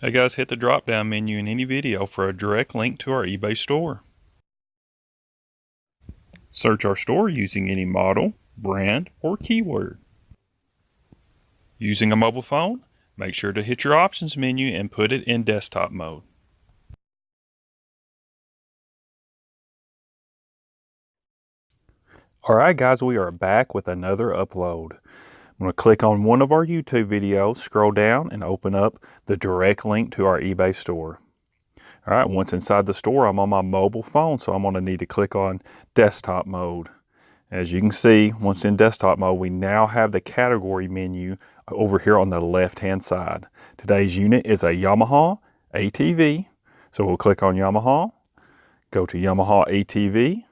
Hey guys, hit the drop down menu in any video for a direct link to our eBay store. Search our store using any model, brand, or keyword. Using a mobile phone, make sure to hit your options menu and put it in desktop mode. Alright guys, we are back with another upload. I'm going to click on one of our YouTube videos, scroll down, and open up the direct link to our eBay store. Alright, once inside the store, I'm on my mobile phone, so I'm going to need to click on desktop mode. As you can see, once in desktop mode, we now have the category menu over here on the left-hand side. Today's unit is a Yamaha ATV, so we'll click on Yamaha, go to Yamaha ATV,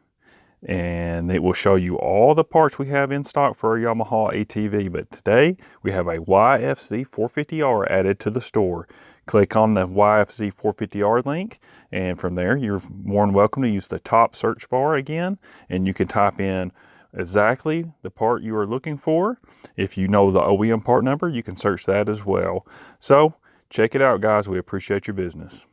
and it will show you all the parts we have in stock for a Yamaha ATV. But today we have a YFZ450R added to the store. Click on the YFZ450R link, and from there you're more than welcome to use the top search bar again, and you can type in exactly the part you are looking for. If you know the OEM part number, you can search that as well. So check it out guys, we appreciate your business.